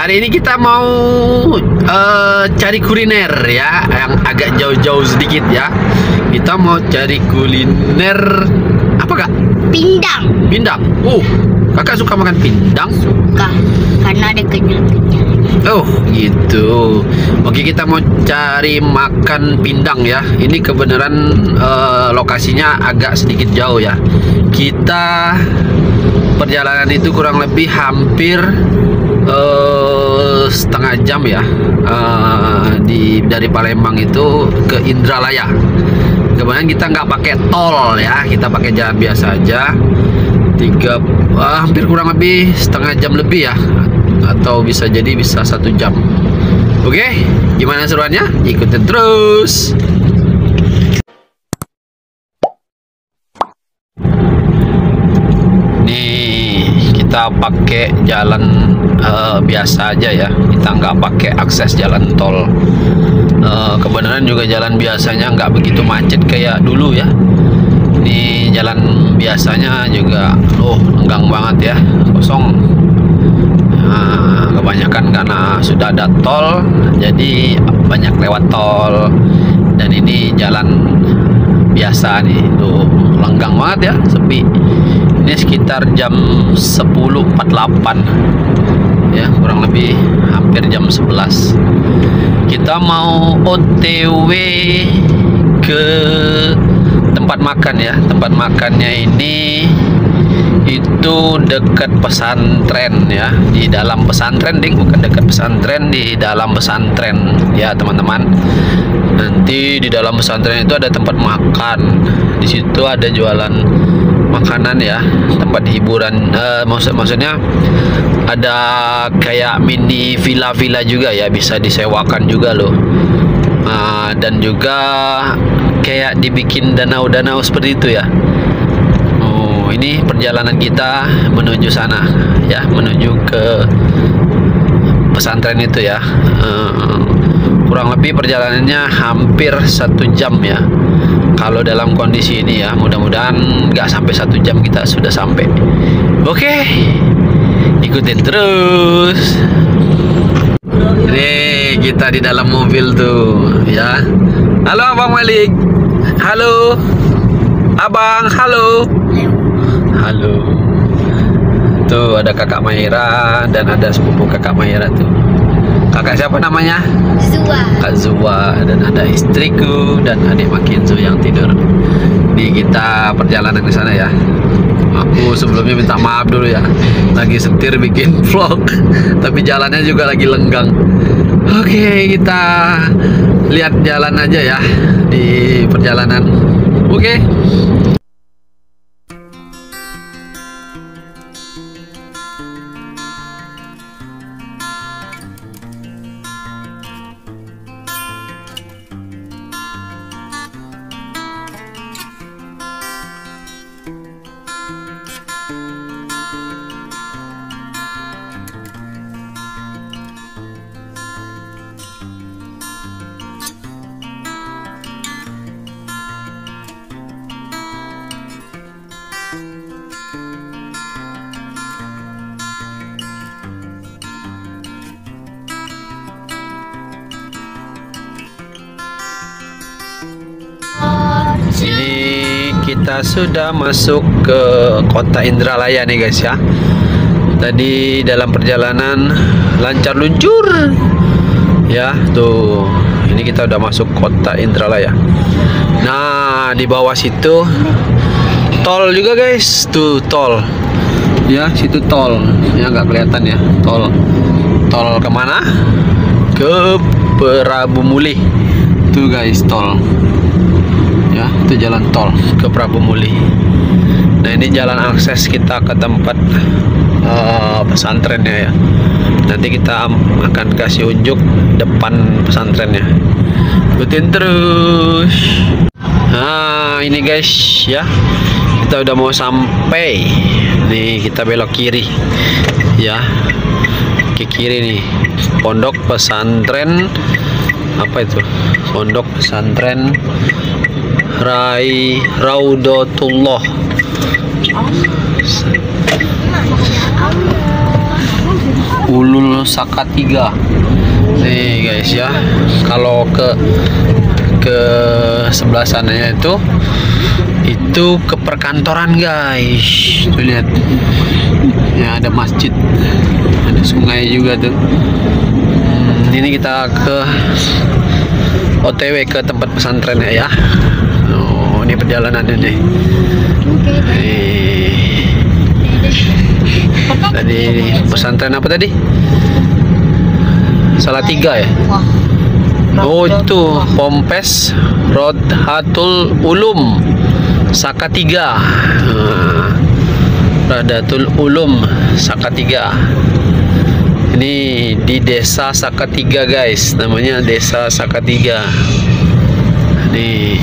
Hari ini kita mau cari kuliner ya, yang agak jauh-jauh sedikit ya. Kita mau cari kuliner apa kak? Pindang. Pindang. Kakak suka makan pindang? Suka, karena ada kenyal-kenyal. Oh gitu. Oke, kita mau cari makan pindang ya. Ini kebenaran lokasinya agak sedikit jauh ya. Kita perjalanan itu kurang lebih hampir setengah jam ya, dari Palembang itu ke Indralaya. Kemudian kita nggak pakai tol ya, kita pakai jalan biasa aja. Hampir kurang lebih setengah jam lebih ya, atau bisa jadi bisa 1 jam. Oke, gimana seruannya? Ikutin terus. Nih kita pakai jalan biasa aja ya, kita nggak pakai akses jalan tol. Kebenaran juga jalan biasanya nggak begitu macet kayak dulu ya. Ini jalan biasanya juga lenggang banget ya, kosong. Kebanyakan karena sudah ada tol, jadi banyak lewat tol. Dan ini jalan biasa nih, tuh lenggang banget ya, sepi. Ini sekitar jam 10.48 ya, kurang lebih hampir jam 11. Kita mau OTW ke tempat makan ya. Tempat makannya ini itu dekat pesantren ya, di dalam pesantren bukan dekat pesantren, di dalam pesantren ya teman-teman. Nanti di dalam pesantren itu ada tempat makan, di situ ada jualan makanan ya, tempat hiburan. Maksudnya ada kayak mini villa-villa juga ya, bisa disewakan juga loh. Dan juga kayak dibikin danau-danau seperti itu ya. Ini perjalanan kita menuju sana ya, menuju ke pesantren itu ya. Kurang lebih perjalanannya hampir 1 jam ya, kalau dalam kondisi ini ya. Mudah-mudahan nggak sampai 1 jam kita sudah sampai. Oke, ikutin terus. Ini kita di dalam mobil tuh ya. Halo Abang Malik. Halo Abang. Halo. Halo. Tuh ada Kakak Maira dan ada sepupu Kakak Maira tuh. Kakak siapa namanya? Zua. Kak Zua. Dan ada istriku dan adik Makinzo yang tidur. Di kita perjalanan ke sana ya. Aku sebelumnya minta maaf dulu ya, lagi setir bikin vlog, tapi jalannya juga lagi lenggang. Oke, kita lihat jalan aja ya di perjalanan. Oke. Ini kita sudah masuk ke kota Indralaya nih guys ya. Tadi dalam perjalanan lancar luncur ya. Tuh, ini kita udah masuk kota Indralaya. Nah, di bawah situ tol juga guys. Tuh tol ya, situ tol ya, nggak kelihatan ya. Tol kemana? Ke Prabu Mulih tuh guys, tol ya, itu jalan tol ke Prabu Mulih. Nah, ini jalan akses kita ke tempat pesantrennya ya. Nanti kita akan kasih unjuk depan pesantrennya. Ikutin terus. Nah, ini guys ya, kita udah mau sampai. Nih kita belok kiri ya, ke kiri nih, pondok pesantren apa itu, pondok pesantren Raudatullah. Ulul Saka 3. Nih guys ya, kalau ke sebelah sananya itu ke perkantoran guys. Tuh lihat, ya ada masjid, ada sungai juga tuh. Ini kita ke OTW ke tempat pesantrennya ya. Oh, ini perjalanannya nih. Tadi pesantren apa tadi? Salatiga ya. Oh itu Pompes Rodhatul Ulum Saka 3. Rodhatul Ulum Saka 3. Ini di desa Saka 3 guys, namanya desa Saka 3. Nih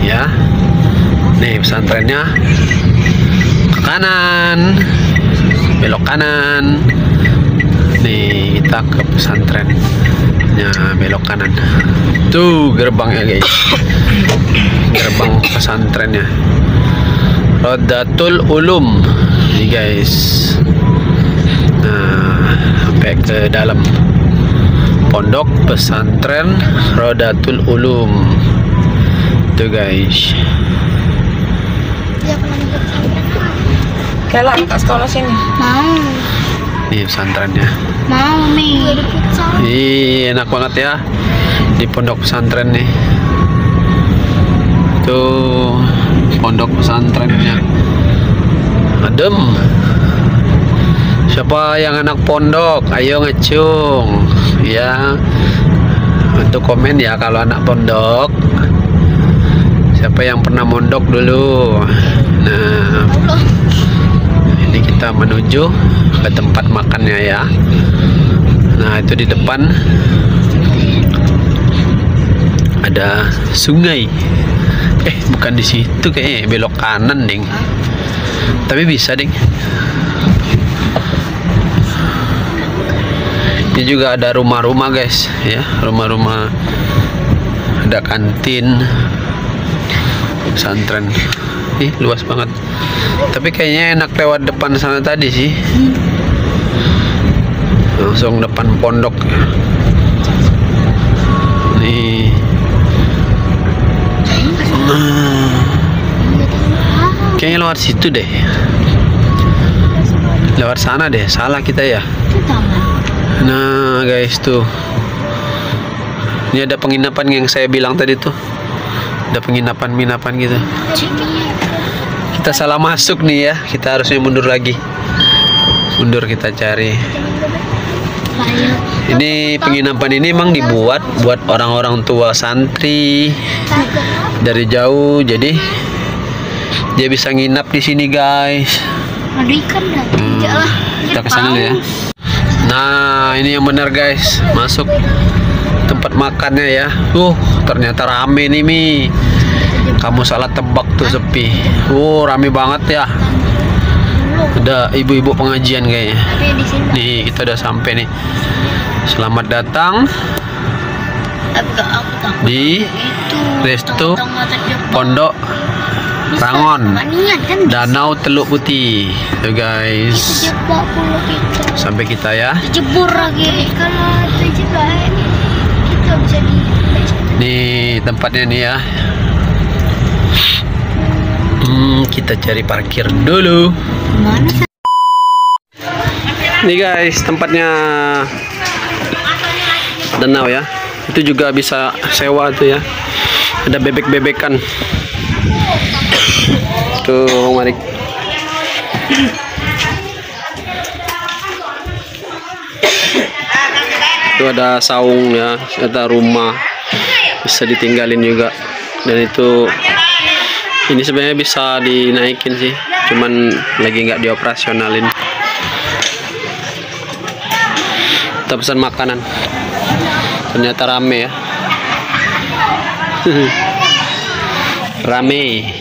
ya, nih pesantrennya. Ke kanan, belok kanan. Nih kita ke pesantrennya, belok kanan. Tuh gerbangnya guys, gerbang pesantrennya Rodhatul Ulum ini guys. Nah, sampai ke dalam pondok pesantren Rodhatul Ulum tuh guys. Kelak ke sekolah sini. Mau. Ini pesantrennya. Mau Mi. Ih, enak banget ya di pondok pesantren nih. Tuh pondok pesantrennya. Adem. Siapa yang anak pondok? Ayo ngecung ya. Untuk komen ya kalau anak pondok. Siapa yang pernah mondok dulu? Nah, ini kita menuju ke tempat makannya ya. Nah, itu di depan ada sungai. Bukan di situ kayaknya, belok kanan ding. Tapi bisa ding. Ini juga ada rumah-rumah guys ya, rumah-rumah, ada kantin pesantren. Luas banget. Tapi kayaknya enak lewat depan sana tadi sih. Langsung depan pondok. Nih. Kayaknya lewat situ deh. Lewat sana deh. Salah kita ya. Nah guys tuh. Ini ada penginapan yang saya bilang tadi tuh. Ada penginapan gitu. Kita salah masuk nih ya. Kita harusnya mundur lagi. Mundur kita cari. Ini penginapan ini emang dibuat buat orang-orang tua santri dari jauh. Jadi dia bisa nginap di sini guys. Ada ikan dah. Kita kesana dulu ya. Nah ini yang benar guys. Masuk tempat makannya ya. Ternyata rame nih Mi. Kamu salah tebak tuh, sepi. Rame banget ya. Ada ibu-ibu pengajian kayaknya. Nih kita udah sampai nih. Selamat datang di Resto Pondok Rangon Danau Teluk Putih. Tuh guys. Sampai kita ya. Jebur lagi. Kalau terjebak kita bisa di. Nih tempatnya nih ya. Kita cari parkir dulu. Mana? Nih guys, tempatnya danau ya. Itu juga bisa sewa tuh ya. Ada bebek-bebekan. Tuh, mari. Itu ada saung ya, ada rumah. Bisa ditinggalin juga. Dan itu ini sebenarnya bisa dinaikin sih, cuman lagi nggak dioperasionalin. Kita pesan makanan, ternyata rame ya. Rame.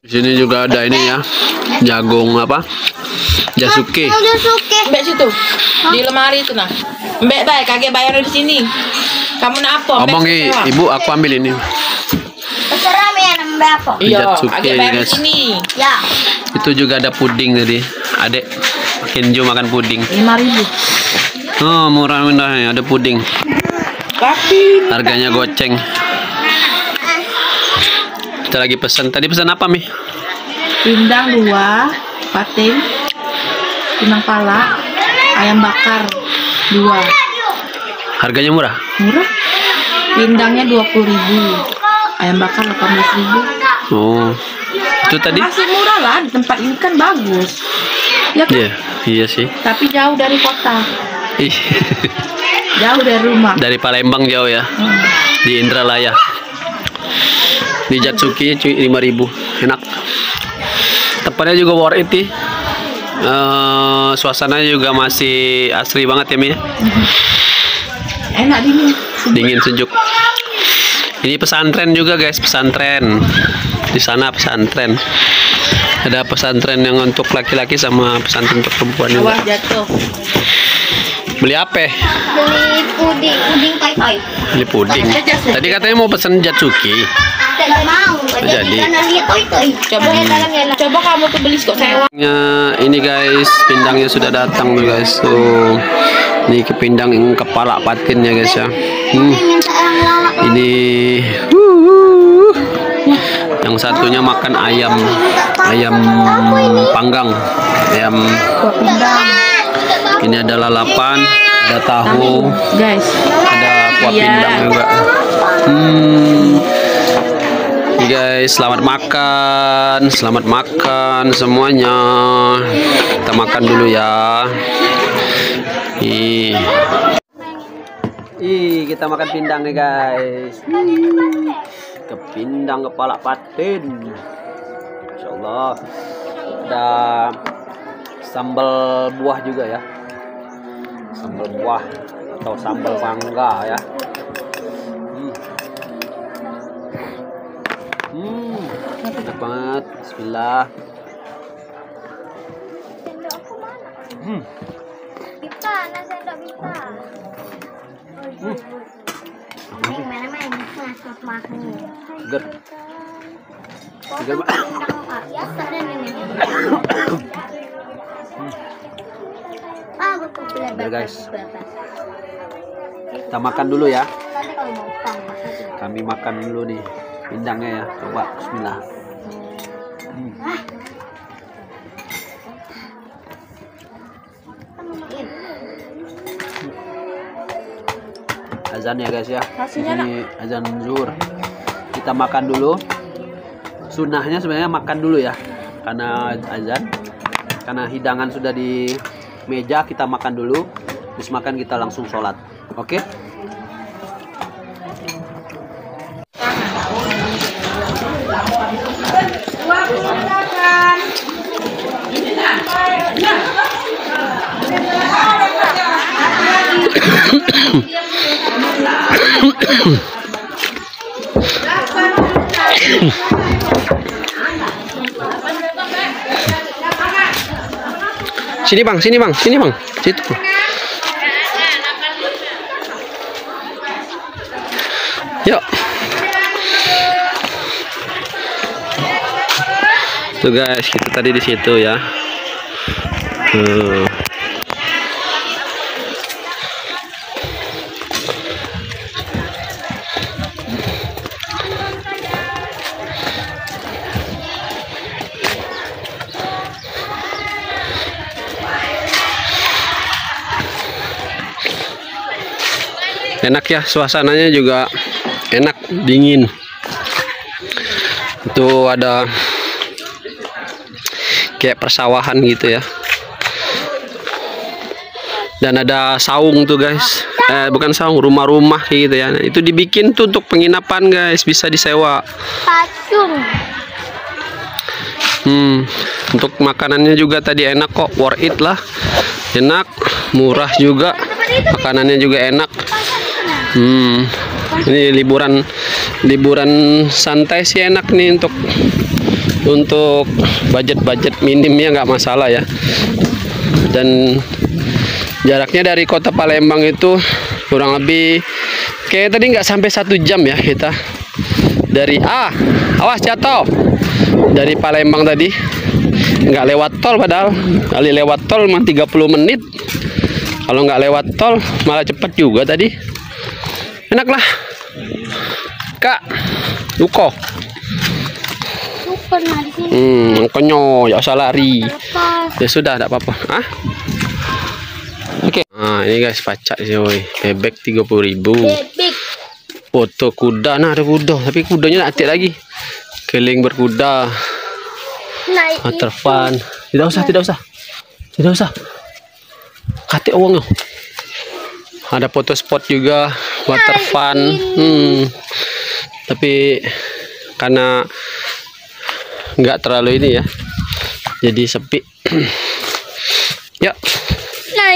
Di sini juga ada ini ya, jagung apa? Jasuke. Mbak situ, di lemari itu nah. Mbak baik, kagak bayar di sini. Kamu nak apa? Omong ibu, aku ambil ini. Terserah Mi anak. berapa? Iya, Jatsuki, agak bayar di guys. sini. Ya. Itu juga ada puding tadi. Adek Kenjo makan puding. 5.000. Oh, murah-murah, ada puding. Tapi Harganya goceng. Kita lagi pesan. Tadi pesan apa, Mi? pindang 2, patin, pinang pala, ayam bakar 2. Harganya murah. Murah. Pindangnya 20.000, ayam bakar 18.000. Oh. Itu tadi? Masih murah lah, di tempat ini kan bagus. Ya kan? Iya, iya sih. Tapi jauh dari kota, Ih, jauh dari rumah. dari Palembang jauh ya. Di Indralaya. Di Jatsuki cuy 5.000. Enak. Tempatnya juga worth it sih. Suasananya juga masih asri banget ya, Mi. Enak dingin. Dingin sejuk. Ini pesantren juga guys, pesantren. Di sana pesantren. Ada pesantren yang untuk laki-laki sama pesantren untuk perempuan juga. Awas jatuh. Beli apa? Beli puding tai-tai. Beli puding. Tadi katanya mau pesen Jatsuki. Tidak mau. Jadi. Karena lihat toi-toi. Coba kamu tuh beli kok sewa. Ini guys, pindangnya sudah datang tuh guys. Tuh. Ini ke pindang yang kepala patinnya guys ya. Ini yang satunya makan ayam panggang, ayam. Ini ada lalapan, ada tahu, Guys, ada kuah Iya. pindang juga. Ini guys, selamat makan semuanya. Kita makan dulu ya. Kita makan pindang nih guys. Kepindang kepala patin. Masya Allah. Ada sambal buah juga ya. Sambal buah atau sambal mangga ya. Enak banget. Bismillah. Bisa, nasi tidak bisa. Main-main masuk makan. Seger. Seger Pak. Biasa dan ini. Betul Seger guys. Kita makan dulu ya. Tadi kalau mau pang maksudnya. Kami makan dulu nih pindangnya ya. Coba bismillah. Azan ya guys ya. Ini azan zuhur. Kita makan dulu. Sunnahnya sebenarnya makan dulu ya. Karena azan. Karena hidangan sudah di meja, kita makan dulu. Terus makan kita langsung sholat. Oke? Sini bang, sini bang, sini bang, situ. Yuk. Tuh guys, kita tadi di situ ya. Enak ya, suasananya juga enak, dingin. Itu ada kayak persawahan gitu ya. Dan ada saung tuh guys. Bukan saung, rumah-rumah gitu ya. Itu dibikin tuh untuk penginapan guys, bisa disewa. Pacung. Untuk makanannya juga tadi enak kok, worth it lah. Enak, murah juga. Makanannya juga enak. Ini liburan santai sih, enak nih untuk budget minim ya, nggak masalah ya. Dan jaraknya dari kota Palembang itu kurang lebih kayak tadi nggak sampai 1 jam ya kita dari awas jatuh dari Palembang tadi, nggak lewat tol, padahal kali lewat tol cuma 30 menit. Kalau nggak lewat tol malah cepet juga tadi. Enak lah Kak Duko. Super nah di sini. Makanya ya usah lari. Terlepas. Ya sudah, tidak apa-apa. Oke. Nah, ini guys pacak sih, woy. Bebek 30.000. Bebek. Foto kuda, nah ada kuda, tapi kudanya nak atik lagi. Keling berkuda. Naik Water fun. Tidak usah. Katik uang. Ada foto spot juga, water fun. Tapi karena nggak terlalu ini ya, jadi sepi. Ya.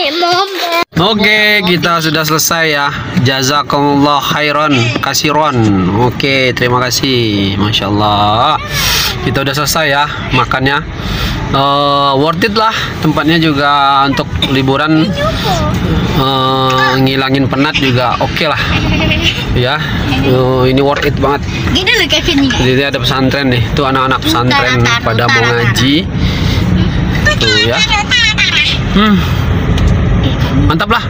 naik mobil. Oke, kita sudah selesai ya. Jazakumullah khairan kasiron. Oke, terima kasih. Masya Allah. Kita udah selesai ya makannya. Worth it lah. Tempatnya juga untuk liburan. Ngilangin penat juga oke lah. Ya, ini worth it banget. Gini loh Kevin ini. Jadi ada pesantren nih. Tuh anak-anak pesantren pada mau ngaji. Tuh ya. Mantap lah.